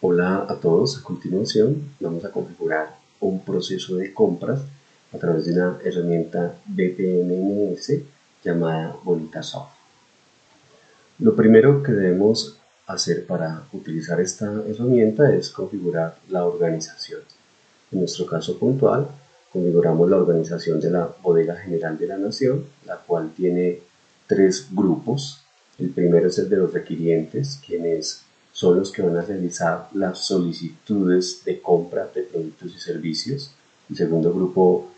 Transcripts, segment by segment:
Hola a todos, a continuación vamos a configurar un proceso de compras a través de una herramienta BPMS llamada BonitaSoft. Lo primero que debemos hacer para utilizar esta herramienta es configurar la organización. En nuestro caso puntual, configuramos la organización de la Bodega General de la Nación, la cual tiene tres grupos. El primero es el de los requirientes, quienes son los que van a realizar las solicitudes de compra de productos y servicios. El segundo grupo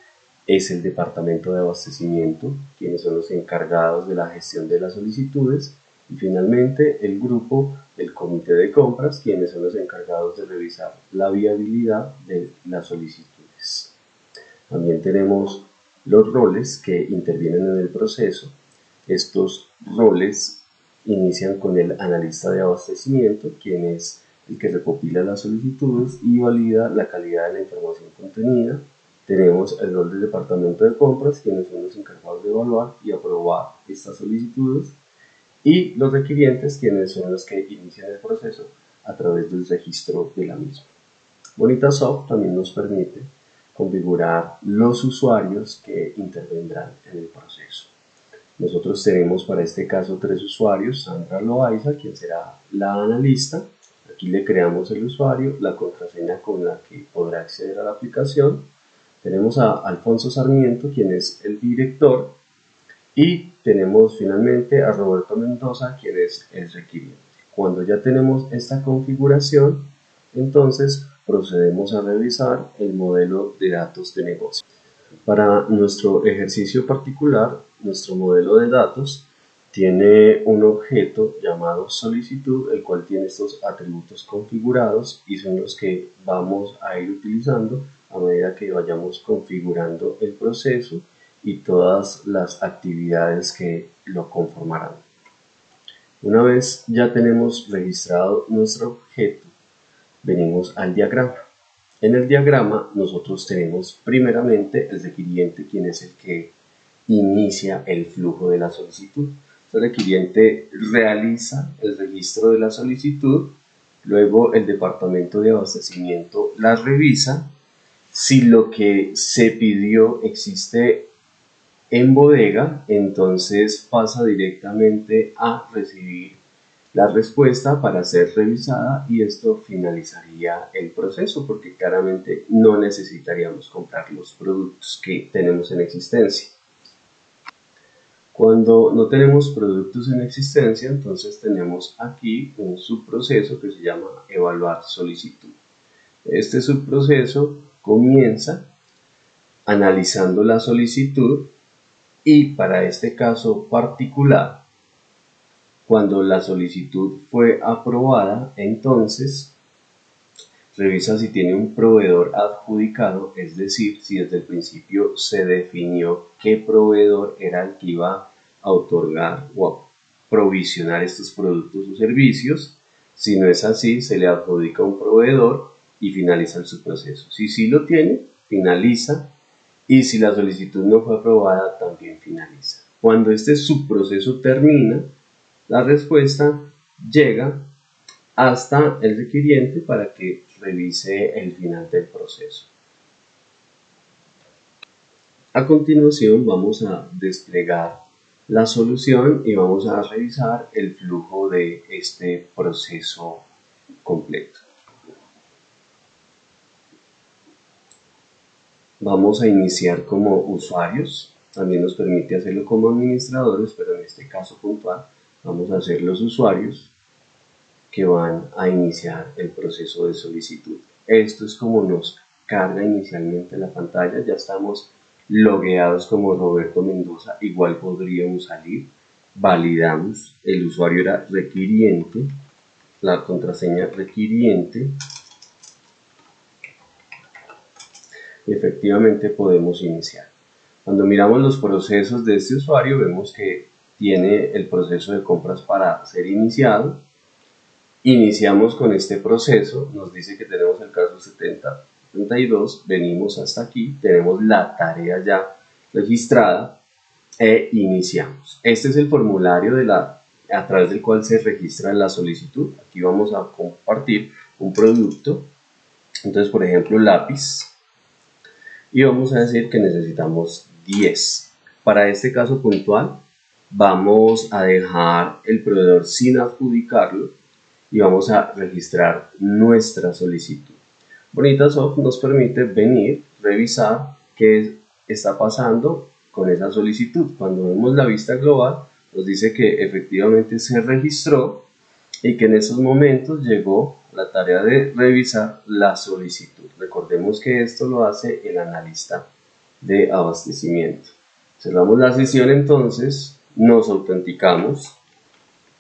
es el departamento de abastecimiento, quienes son los encargados de la gestión de las solicitudes. Y finalmente el grupo del comité de compras, quienes son los encargados de revisar la viabilidad de las solicitudes. También tenemos los roles que intervienen en el proceso. Estos roles inician con el analista de abastecimiento, quien es el que recopila las solicitudes y valida la calidad de la información contenida. Tenemos el rol del departamento de compras, quienes son los encargados de evaluar y aprobar estas solicitudes. Y los requirientes, quienes son los que inician el proceso a través del registro de la misma. BonitaSoft también nos permite configurar los usuarios que intervendrán en el proceso. Nosotros tenemos para este caso tres usuarios: Sandra Loaiza, quien será la analista. Aquí le creamos el usuario, la contraseña con la que podrá acceder a la aplicación. Tenemos a Alfonso Sarmiento, quien es el director. Y tenemos finalmente a Roberto Mendoza, quien es el requiriente. Cuando ya tenemos esta configuración, entonces procedemos a revisar el modelo de datos de negocio. Para nuestro ejercicio particular, nuestro modelo de datos tiene un objeto llamado solicitud, el cual tiene estos atributos configurados y son los que vamos a ir utilizando a medida que vayamos configurando el proceso y todas las actividades que lo conformarán. Una vez ya tenemos registrado nuestro objeto, venimos al diagrama. En el diagrama nosotros tenemos primeramente el requiriente, quien es el que inicia el flujo de la solicitud. El requiriente realiza el registro de la solicitud, luego el departamento de abastecimiento la revisa. Si lo que se pidió existe en bodega, entonces pasa directamente a recibir la respuesta para ser revisada y esto finalizaría el proceso, porque claramente no necesitaríamos comprar los productos que tenemos en existencia. Cuando no tenemos productos en existencia, entonces tenemos aquí un subproceso que se llama evaluar solicitud. Este subproceso comienza analizando la solicitud y para este caso particular, cuando la solicitud fue aprobada, entonces revisa si tiene un proveedor adjudicado, es decir, si desde el principio se definió qué proveedor era el que iba a otorgar o a provisionar estos productos o servicios. Si no es así, se le adjudica un proveedor y finaliza el subproceso. Si sí lo tiene, finaliza, y si la solicitud no fue aprobada, también finaliza. Cuando este subproceso termina, la respuesta llega hasta el requiriente para que revise el final del proceso. A continuación vamos a desplegar la solución y vamos a revisar el flujo de este proceso completo. Vamos a iniciar como usuarios, también nos permite hacerlo como administradores, pero en este caso puntual vamos a ser los usuarios que van a iniciar el proceso de solicitud. Esto es como nos carga inicialmente la pantalla. Ya estamos logueados como Roberto Mendoza, igual podríamos salir. Validamos, el usuario era requiriente, la contraseña requiriente. Y efectivamente podemos iniciar. Cuando miramos los procesos de este usuario, vemos que tiene el proceso de compras para ser iniciado. Iniciamos con este proceso, nos dice que tenemos el caso 7032, venimos hasta aquí, tenemos la tarea ya registrada e iniciamos. Este es el formulario a través del cual se registra la solicitud. Aquí vamos a compartir un producto. Entonces, por ejemplo, lápiz, y vamos a decir que necesitamos 10. Para este caso puntual, vamos a dejar el proveedor sin adjudicarlo y vamos a registrar nuestra solicitud. Bonitasoft nos permite venir, revisar qué está pasando con esa solicitud. Cuando vemos la vista global, nos dice que efectivamente se registró y que en esos momentos llegó la tarea de revisar la solicitud. Recordemos que esto lo hace el analista de abastecimiento. Cerramos la sesión entonces, nos autenticamos,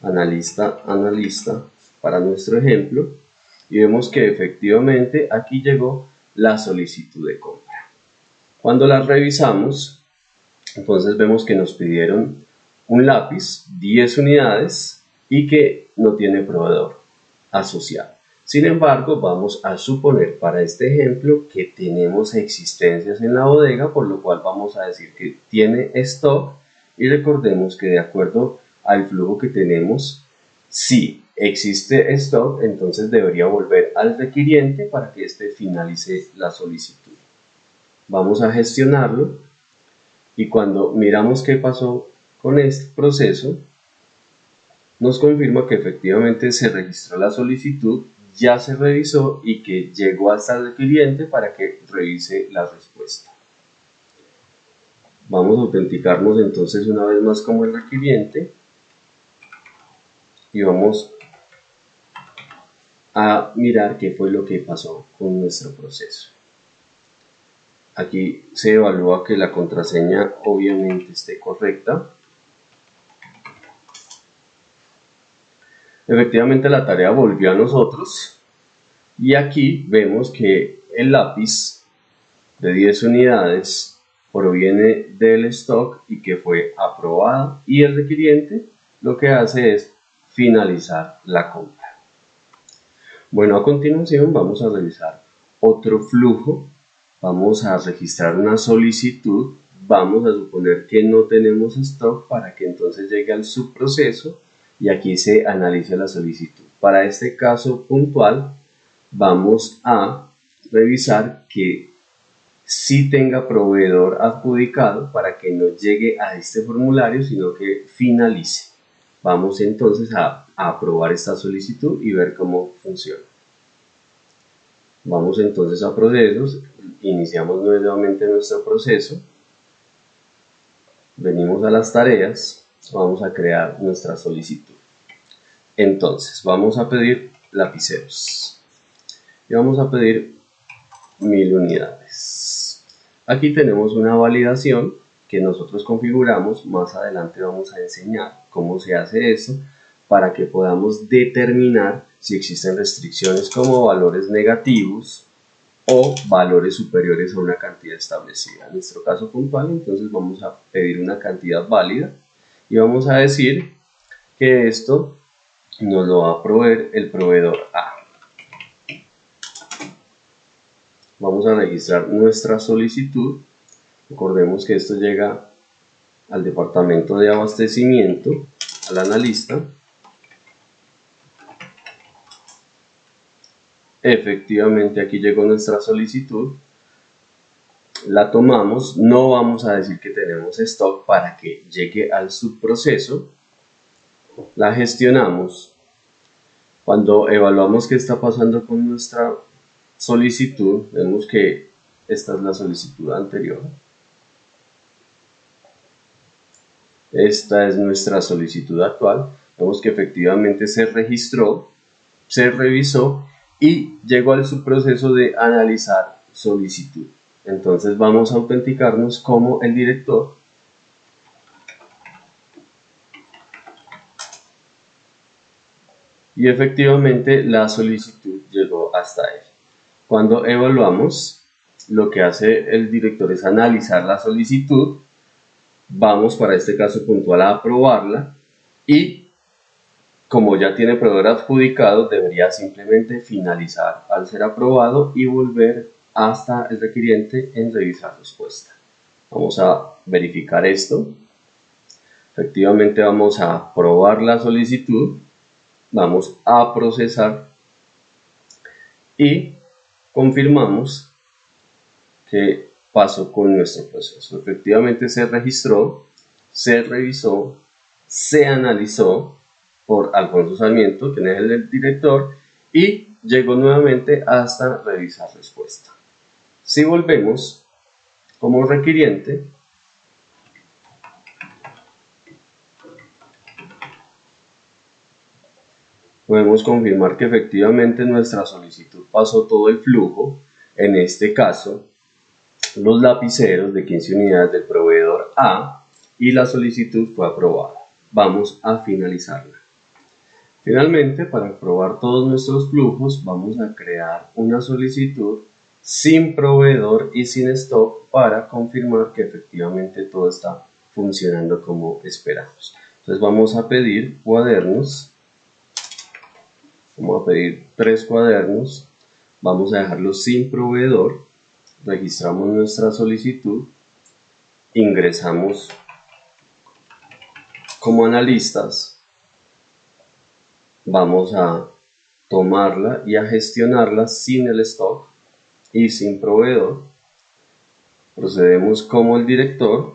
analista para nuestro ejemplo, y vemos que efectivamente aquí llegó la solicitud de compra. Cuando la revisamos, entonces vemos que nos pidieron un lápiz, 10 unidades, y que no tiene proveedor asociado. Sin embargo, vamos a suponer para este ejemplo que tenemos existencias en la bodega, por lo cual vamos a decir que tiene stock, y recordemos que de acuerdo al flujo que tenemos, si existe stock, entonces debería volver al requiriente para que éste finalice la solicitud. Vamos a gestionarlo y cuando miramos qué pasó con este proceso, nos confirma que efectivamente se registró la solicitud, ya se revisó y que llegó hasta el requiriente para que revise la respuesta. Vamos a autenticarnos entonces una vez más como el requiriente y vamos a mirar qué fue lo que pasó con nuestro proceso. Aquí se evalúa que la contraseña obviamente esté correcta. Efectivamente la tarea volvió a nosotros y aquí vemos que el lápiz de 10 unidades proviene del stock y que fue aprobado, y el requiriente lo que hace es finalizar la compra. Bueno, a continuación vamos a revisar otro flujo. Vamos a registrar una solicitud, vamos a suponer que no tenemos stock para que entonces llegue al subproceso y aquí se analice la solicitud. Para este caso puntual vamos a revisar que sí tenga proveedor adjudicado para que no llegue a este formulario, sino que finalice. Vamos entonces a aprobar esta solicitud y ver cómo funciona. Vamos entonces a procesos, iniciamos nuevamente nuestro proceso, venimos a las tareas, vamos a crear nuestra solicitud. Entonces vamos a pedir lapiceros y vamos a pedir 1000 unidades. Aquí tenemos una validación que nosotros configuramos, más adelante vamos a enseñar cómo se hace eso para que podamos determinar si existen restricciones como valores negativos o valores superiores a una cantidad establecida. En nuestro caso puntual, entonces vamos a pedir una cantidad válida y vamos a decir que esto nos lo va a proveer el proveedor A. Vamos a registrar nuestra solicitud. Recordemos que esto llega al departamento de abastecimiento, al analista. Efectivamente aquí llegó nuestra solicitud, la tomamos, no vamos a decir que tenemos stock para que llegue al subproceso, la gestionamos. Cuando evaluamos qué está pasando con nuestra solicitud, vemos que esta es la solicitud anterior, esta es nuestra solicitud actual, vemos que efectivamente se registró, se revisó y llegó al subproceso de analizar solicitud. Entonces vamos a autenticarnos como el director. Y efectivamente la solicitud llegó hasta él. Cuando evaluamos, lo que hace el director es analizar la solicitud. Vamos para este caso puntual a aprobarla y como ya tiene proveedor adjudicado, debería simplemente finalizar al ser aprobado y volver hasta el requiriente en revisar respuesta. Vamos a verificar esto. Efectivamente vamos a aprobar la solicitud, vamos a procesar y confirmamos que pasó con nuestro proceso. Efectivamente se registró, se revisó, se analizó por Alfonso Sarmiento, quien es el director, y llegó nuevamente hasta revisar respuesta. Si volvemos como requiriente, podemos confirmar que efectivamente nuestra solicitud pasó todo el flujo. En este caso, los lapiceros de 15 unidades del proveedor A, y la solicitud fue aprobada. Vamos a finalizarla. Finalmente, para aprobar todos nuestros flujos, vamos a crear una solicitud sin proveedor y sin stock para confirmar que efectivamente todo está funcionando como esperamos. Entonces vamos a pedir cuadernos. Vamos a pedir 3 cuadernos. Vamos a dejarlos sin proveedor. Registramos nuestra solicitud. Ingresamos como analistas. Vamos a tomarla y a gestionarla sin el stock y sin proveedor. Procedemos como el director.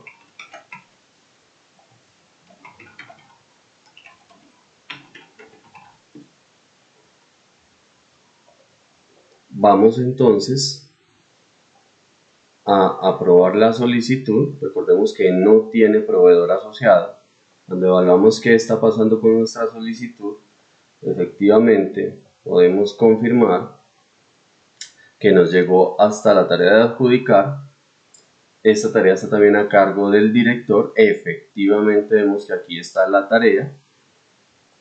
Vamos entonces a aprobar la solicitud. Recordemos que no tiene proveedor asociado. Cuando evaluamos qué está pasando con nuestra solicitud, efectivamente podemos confirmar que nos llegó hasta la tarea de adjudicar. Esta tarea está también a cargo del director. Efectivamente vemos que aquí está la tarea.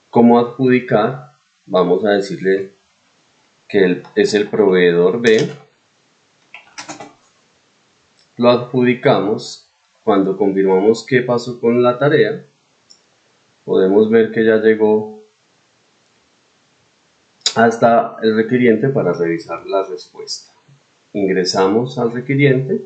Como adjudicar, vamos a decirle que es el proveedor B. Lo adjudicamos. Cuando confirmamos qué pasó con la tarea, podemos ver que ya llegó hasta el requiriente para revisar la respuesta. Ingresamos al requiriente.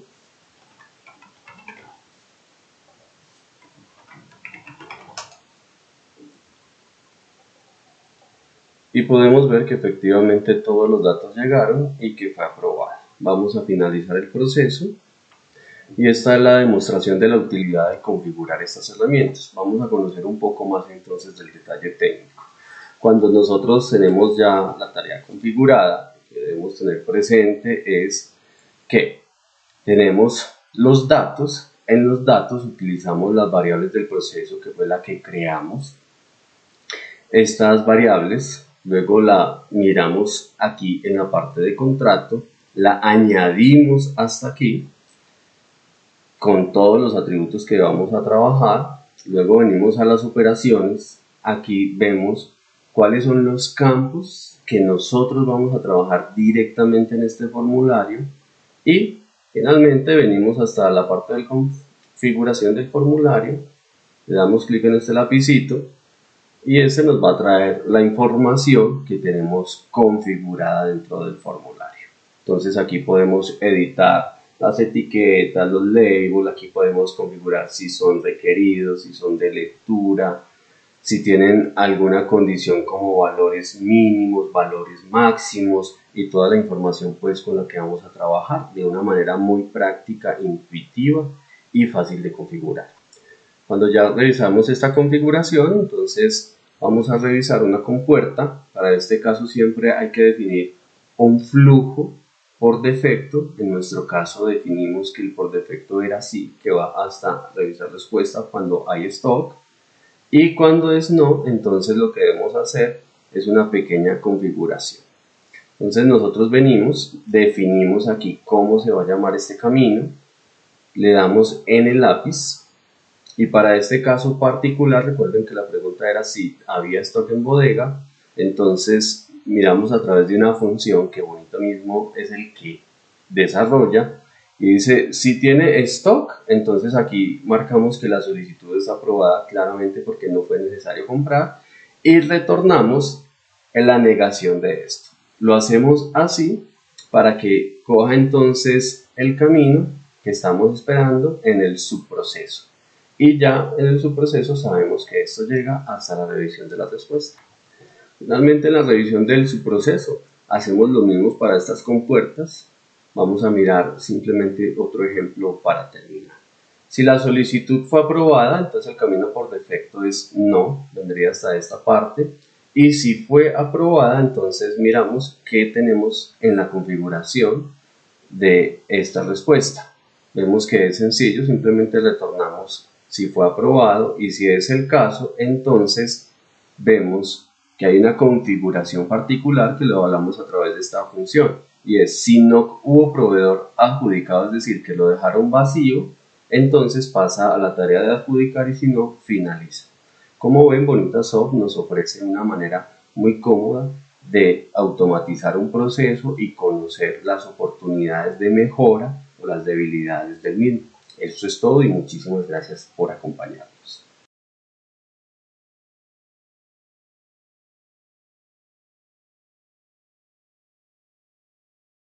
Y podemos ver que efectivamente todos los datos llegaron y que fue aprobado. Vamos a finalizar el proceso. Y esta es la demostración de la utilidad de configurar estas herramientas. Vamos a conocer un poco más entonces del detalle técnico. Cuando nosotros tenemos ya la tarea configurada, lo que debemos tener presente es que tenemos los datos. En los datos utilizamos las variables del proceso, que fue la que creamos. Estas variables luego la miramos aquí en la parte de contrato, la añadimos hasta aquí con todos los atributos que vamos a trabajar. Luego venimos a las operaciones. Aquí vemos cuáles son los campos que nosotros vamos a trabajar directamente en este formulario. Y finalmente venimos hasta la parte de configuración del formulario. Le damos clic en este lapicito y este nos va a traer la información que tenemos configurada dentro del formulario. Entonces aquí podemos editar las etiquetas, los labels. Aquí podemos configurar si son requeridos, si son de lectura, si tienen alguna condición como valores mínimos, valores máximos, y toda la información pues con la que vamos a trabajar de una manera muy práctica, intuitiva y fácil de configurar. Cuando ya revisamos esta configuración, entonces vamos a revisar una compuerta. Para este caso siempre hay que definir un flujo por defecto. En nuestro caso definimos que el por defecto era así, que va hasta revisar respuesta cuando hay stock. Y cuando es no, entonces lo que debemos hacer es una pequeña configuración. Entonces nosotros venimos, definimos aquí cómo se va a llamar este camino, le damos en el lápiz. Y para este caso particular, recuerden que la pregunta era si había stock en bodega. Entonces miramos a través de una función que Bonito mismo es el que desarrolla, y dice si tiene stock. Entonces aquí marcamos que la solicitud está aprobada claramente porque no fue necesario comprar, y retornamos en la negación de esto. Lo hacemos así para que coja entonces el camino que estamos esperando en el subproceso. Y ya en el subproceso sabemos que esto llega hasta la revisión de la respuesta. Finalmente, en la revisión del subproceso hacemos lo mismo para estas compuertas. Vamos a mirar simplemente otro ejemplo para terminar. Si la solicitud fue aprobada, entonces el camino por defecto es no, vendría hasta esta parte. Y si fue aprobada, entonces miramos qué tenemos en la configuración de esta respuesta. Vemos que es sencillo, simplemente retornamos si fue aprobado, y si es el caso, entonces vemos que hay una configuración particular que lo hablamos a través de esta función, y es si no hubo proveedor adjudicado, es decir, que lo dejaron vacío, entonces pasa a la tarea de adjudicar, y si no, finaliza. Como ven, Bonitasoft nos ofrece una manera muy cómoda de automatizar un proceso y conocer las oportunidades de mejora o las debilidades del mismo. Eso es todo y muchísimas gracias por acompañarnos.